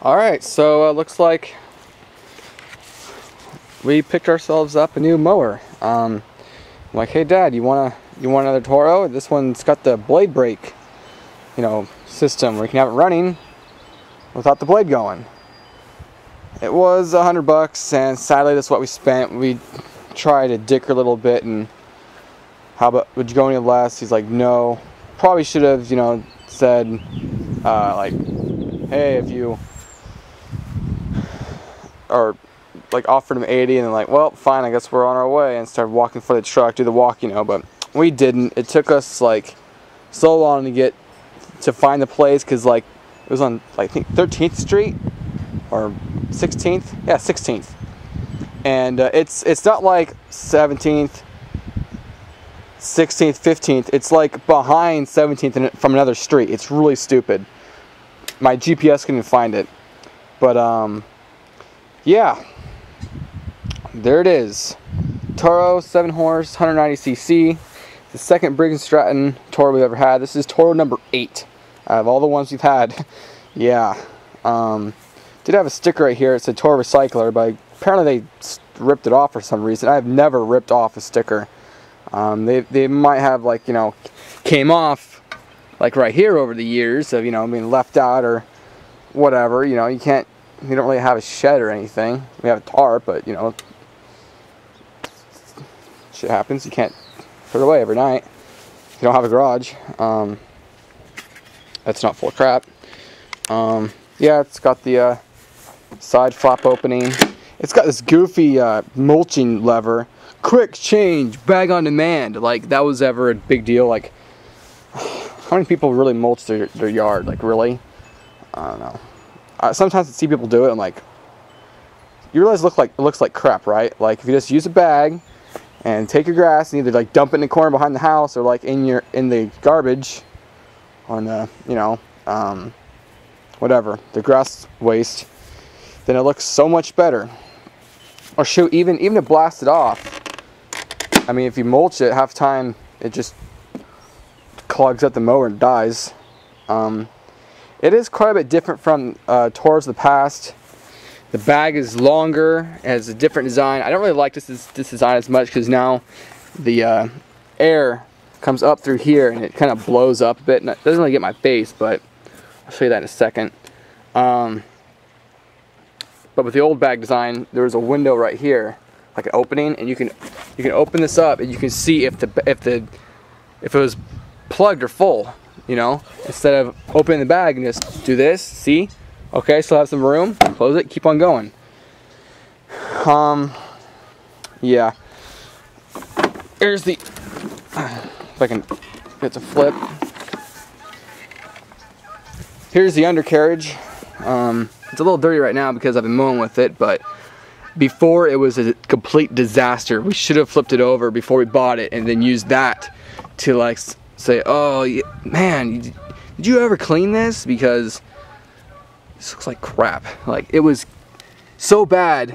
Alright, so looks like we picked ourselves up a new mower. I'm like, hey Dad, you want another Toro? This one's got the blade brake, system where you can have it running without the blade going. It was $100, and sadly that's what we spent. We tried to dicker a little bit, and how about, would you go any less? He's like, no. Probably should have, said, like, hey, if you, or like offered him 80, and then like, well, fine, I guess we're on our way, and started walking for the truck, do the walk, but we didn't. It took us like so long to find the place, because like it was on, like, I think 13th Street or 16th, yeah, 16th, and it's not like 17th, 16th, 15th. It's like behind 17th and from another street. It's really stupid. My GPS couldn't even find it, but yeah, there it is. Toro 7-horse, 190cc. The second Briggs & Stratton Toro we've ever had. This is Toro number 8 out of all the ones we've had. Yeah. Did have a sticker right here. It said Toro Recycler, but apparently they ripped it off for some reason. I have never ripped off a sticker. They might have, like, came off like right here over the years of, being left out or whatever. You don't really have a shed or anything. We have a tarp, but shit happens. You can't put it away every night. You don't have a garage. That's not full of crap. Yeah, it's got the side flap opening. It's got this goofy mulching lever. Quick change, bag on demand. Like, that was ever a big deal. Like, how many people really mulch their yard? Like, really? I don't know. Sometimes I see people do it, I'm like, you realize it looks like crap, right? Like, if you just use a bag and take your grass and either like dump it in the corner behind the house, or like in the garbage on the whatever, the grass waste, then it looks so much better. Or shoot, even to blast it off. I mean, if you mulch it, half the time it just clogs up the mower and dies. It is quite a bit different from Toros of the past. The bag is longer, it has a different design. I don't really like this design as much, because now the air comes up through here and it kind of blows up a bit. And it doesn't really get my face, but I'll show you that in a second. But with the old bag design, there was a window right here, like an opening, and you can open this up and you can see if it was plugged or full. Instead of opening the bag and just do this, see? Okay, still have some room, close it, keep on going. Yeah. Here's the, if I can get to flip. Here's the undercarriage. It's a little dirty right now because I've been mowing with it, but before it was a complete disaster. We should have flipped it over before we bought it and then used that to, like, say, oh man, did you ever clean this? Because this looks like crap. Like, it was so bad.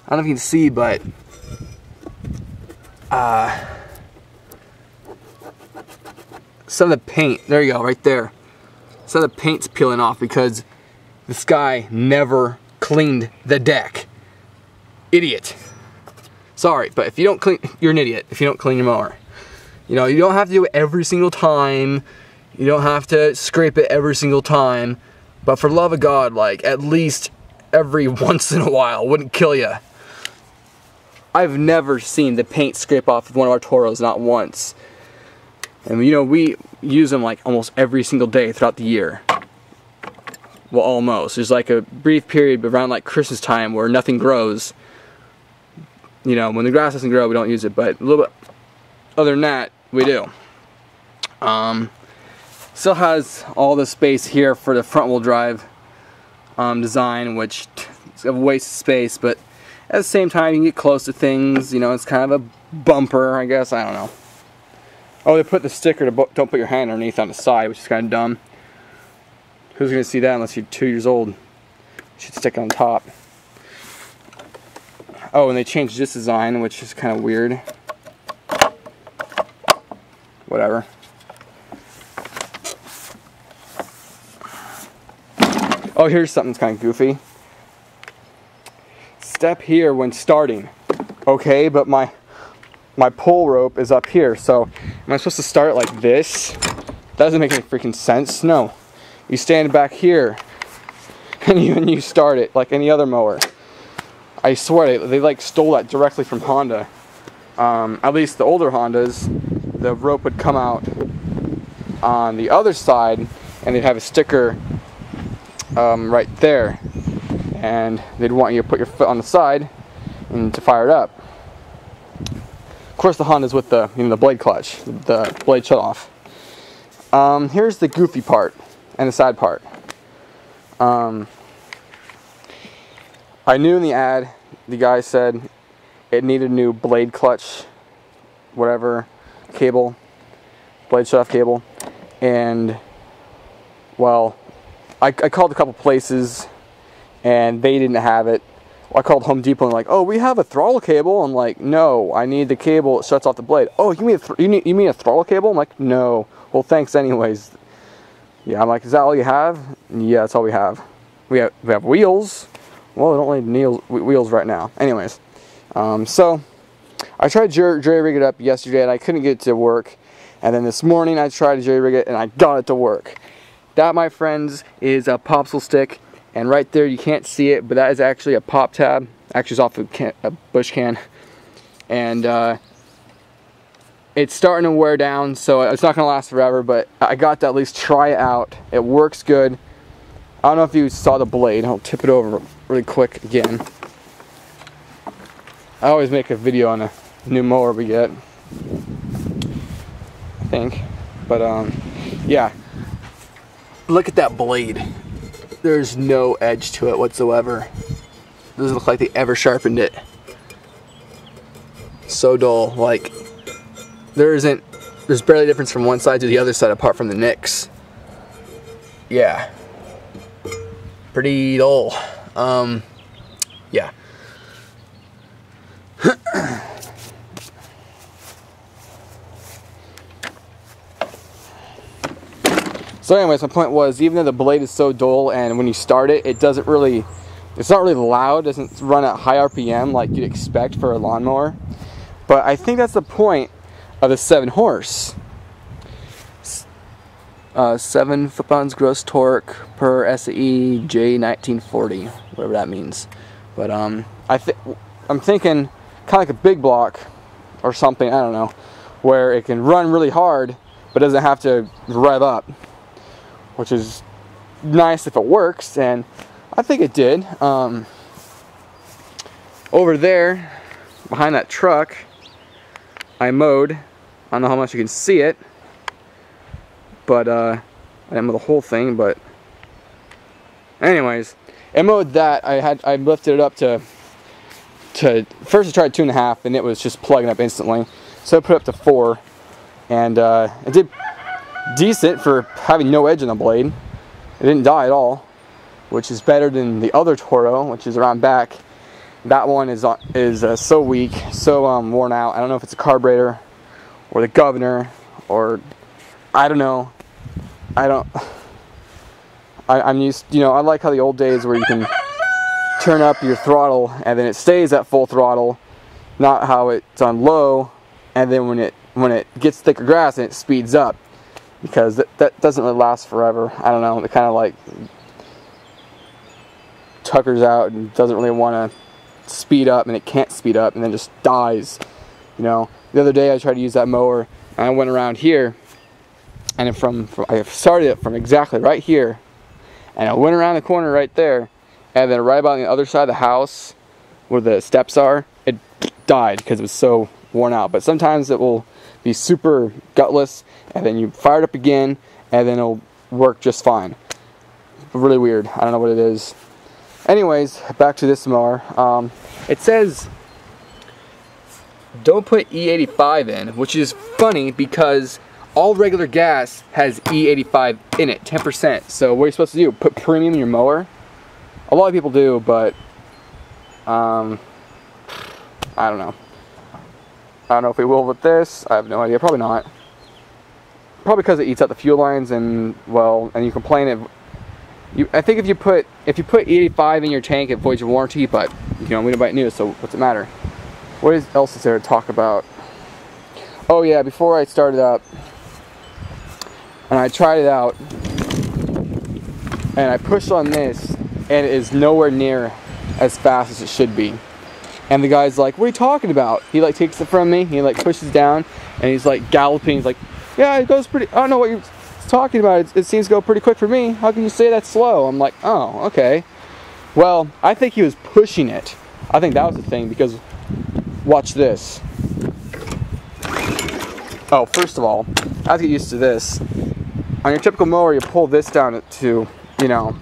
I don't know if you can see, but some of the paint, there you go, right there. Some of the paint's peeling off because this guy never cleaned the deck. Idiot. Sorry, but if you don't clean, you're an idiot if you don't clean your mower. You don't have to do it every single time. You don't have to scrape it every single time. But for the love of God, like, at least every once in a while wouldn't kill you. I've never seen the paint scrape off of one of our Toros, not once. And we use them like almost every single day throughout the year. Well, almost. There's like a brief period around like Christmas time where nothing grows. When the grass doesn't grow, we don't use it. But a little bit other than that, we do. Still has all the space here for the front wheel drive design, which is a waste of space, but at the same time you can get close to things. It's kind of a bumper, I guess. I don't know. Oh, they put the sticker to don't put your hand underneath on the side, which is kind of dumb. Who's going to see that unless you're 2 years old? You should stick it on top. Oh, and they changed this design, which is kind of weird. Whatever. Oh, here's something that's kind of goofy. Step here when starting. Okay, but my pull rope is up here, so am I supposed to start like this? That doesn't make any freaking sense. No. You stand back here and you start it like any other mower. I swear they like stole that directly from Honda. At least the older Hondas, the rope would come out on the other side and they'd have a sticker right there, and they'd want you to put your foot on the side and to fire it up. Of course, the Honda's with the the blade clutch, the blade shut off. Here's the goofy part and the sad part. I knew in the ad, the guy said it needed a new blade clutch, whatever, cable, blade shut off cable, and well, I called a couple places and they didn't have it. I called Home Depot and like, oh, we have a throttle cable. I'm like, no, I need the cable that shuts off the blade. Oh, you mean a throttle cable? I'm like, no. Well, thanks anyways. Yeah, I'm like, is that all you have? Yeah, that's all we have. We have wheels. Well, I don't need wheels right now. Anyways, so I tried jury rig it up yesterday and I couldn't get it to work. And then this morning I tried to jury rig it and I got it to work. That, my friends, is a popsicle stick. And right there, you can't see it, but that is actually a pop tab. Actually, it's off a bush can. And it's starting to wear down, so it's not going to last forever, but I got to at least try it out. It works good. I don't know if you saw the blade. I'll tip it over really quick again. I always make a video on a new mower we get, I think. But, yeah. Look at that blade. There's no edge to it whatsoever. Doesn't look like they ever sharpened it. So dull. Like, there's barely a difference from one side to the other side apart from the nicks. Yeah. Pretty dull. Yeah. So anyways, my point was, even though the blade is so dull and when you start it, it's not really loud, doesn't run at high RPM like you'd expect for a lawnmower. But I think that's the point of the 7 horse. 7 foot-pounds gross torque per SE J1940, whatever that means. But I'm thinking kind of like a big block or something, I don't know, where it can run really hard but doesn't have to rev up, which is nice if it works, and I think it did. Over there, behind that truck, I mowed. I don't know how much you can see it, but I didn't mow the whole thing. But anyways, I mowed that. I lifted it up to first I tried 2.5, and it was just plugging up instantly. So I put it up to 4, and it did decent for having no edge in the blade. It didn't die at all, which is better than the other Toro, which is around back. That one is so weak, so worn out. I don't know if it's a carburetor or the governor, or I don't know. I'm used, I like how the old days where you can turn up your throttle and then it stays at full throttle, not how it's on low, and then when it gets thicker grass and it speeds up, because that doesn't really last forever. I don't know, it kind of like tuckers out and doesn't really want to speed up, and it can't speed up and then just dies. The other day I tried to use that mower and I went around here, and I started it from exactly right here, and I went around the corner right there, and then right about on the other side of the house where the steps are, it died because it was so worn out. But sometimes it will be super gutless, and then you fire it up again, and then it'll work just fine. Really weird. I don't know what it is. Anyways, back to this mower. It says don't put E85 in, which is funny because all regular gas has E85 in it, 10%. So what are you supposed to do? Put premium in your mower? A lot of people do, but I don't know. I don't know if we will with this. I have no idea. Probably not. Probably because it eats out the fuel lines, and well, and you complain I think if you put if you put 85 in your tank, it voids your warranty, but you know, we don't buy it new, so what's it matter? What else is there to talk about? Oh yeah, before I started up, and I tried it out, and I pushed on this, and it is nowhere near as fast as it should be. And the guy's like, what are you talking about? He like takes it from me, he like pushes down, and he's like galloping. He's like, yeah, it goes pretty, I don't know what you're talking about. It seems to go pretty quick for me. How can you say that's slow? I'm like, oh, okay. Well, I think he was pushing it. I think that was the thing, because watch this. Oh, first of all, I have to get used to this. On your typical mower, you pull this down to, you know,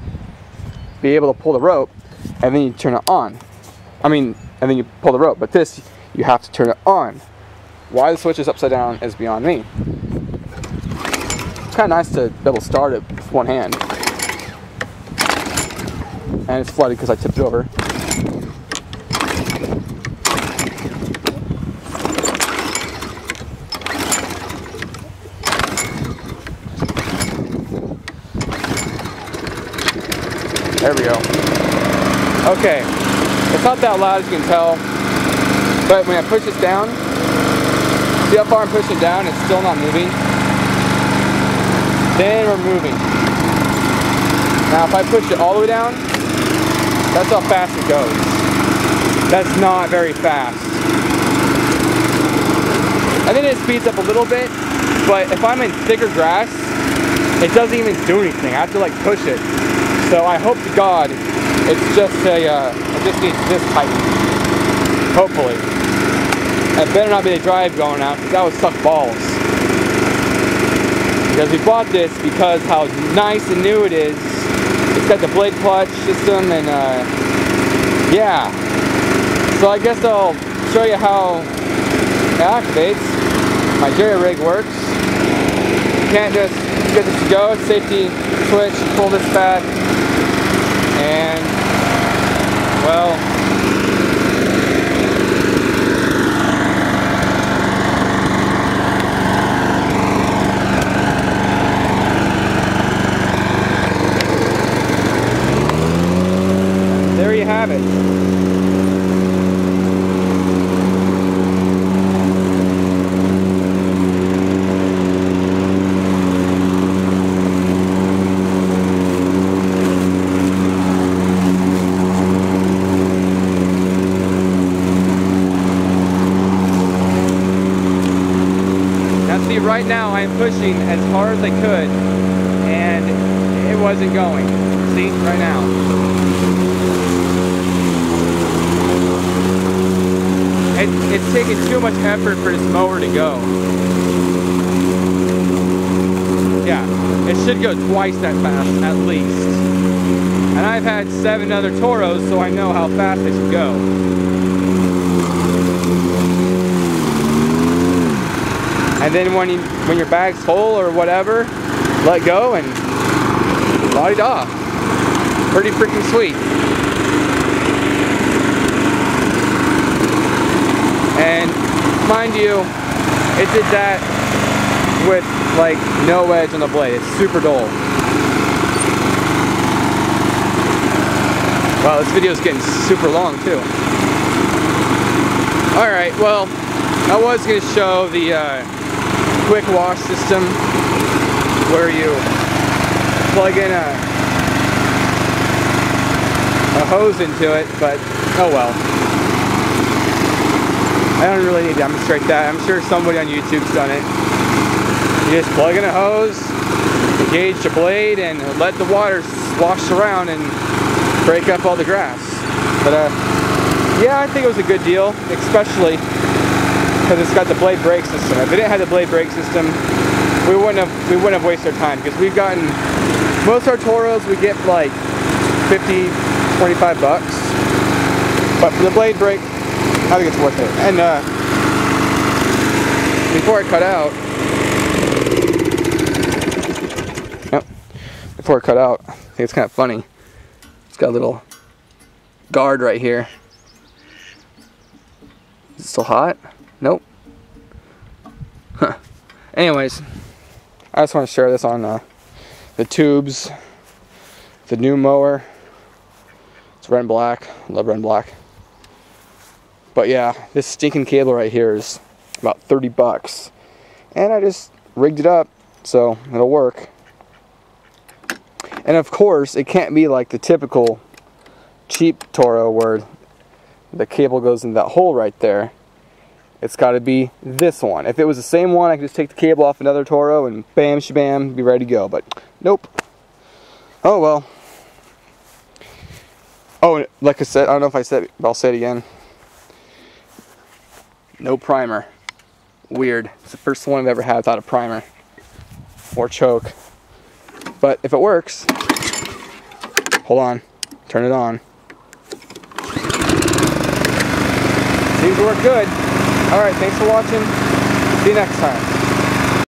be able to pull the rope, and then you turn it on. I mean, and then you pull the rope. But this, you have to turn it on. Why the switch is upside down is beyond me. It's kind of nice to be able to start it with one hand. And it's flooded because I tipped it over. There we go. Okay, it's not that loud as you can tell, but when I push this down, see how far I'm pushing down? It's still not moving. Then we're moving. Now if I push it all the way down, that's how fast it goes. That's not very fast. I think it speeds up a little bit, but if I'm in thicker grass, it doesn't even do anything. I have to like push it. So I hope to God it's just a, it just needs this tighten. Hopefully. It better not be the drive going out, because that would suck balls. Because we bought this because how nice and new it is. It's got the blade clutch system and yeah. So I guess I'll show you how it activates. My jerry rig works. You can't just get this to go. Safety switch, pull this back. And, well, there you have it. Right now I am pushing as hard as I could and it wasn't going. See, right now. It's taking too much effort for this mower to go. Yeah, it should go twice that fast at least. And I've had 7 other Toros, so I know how fast they should go. And then when your bag's full or whatever, let go and la-di-da. Pretty freaking sweet. And mind you, it did that with like no edge on the blade. It's super dull. Wow, this video is getting super long too. Alright, well, I was going to show the quick wash system where you plug in a hose into it, but oh well. I don't really need to demonstrate that. I'm sure somebody on YouTube's done it. You just plug in a hose, engage the blade, and let the water slosh around and break up all the grass. But yeah, I think it was a good deal, especially because it's got the blade brake system. If it didn't have the blade brake system, we wouldn't have wasted our time, because we've gotten most of our Toros we get for like 50, 25 bucks. But for the blade brake, I think it's worth it. And before I cut out, I think it's kind of funny. It's got a little guard right here. Is it still hot? Nope. Huh. Anyways, I just want to share this on the tubes, the new mower. It's red and black. I love red and black. But yeah, this stinking cable right here is about 30 bucks. And I just rigged it up so it'll work. And of course, it can't be like the typical cheap Toro where the cable goes in that hole right there. It's got to be this one. If it was the same one, I could just take the cable off another Toro and bam, shabam, be ready to go. But nope. Oh well. Oh, like I said, I don't know if I said it, but I'll say it again. No primer. Weird. It's the first one I've ever had without a primer or choke. But if it works, hold on, turn it on. Seems to work good. Alright, thanks for watching. See you next time.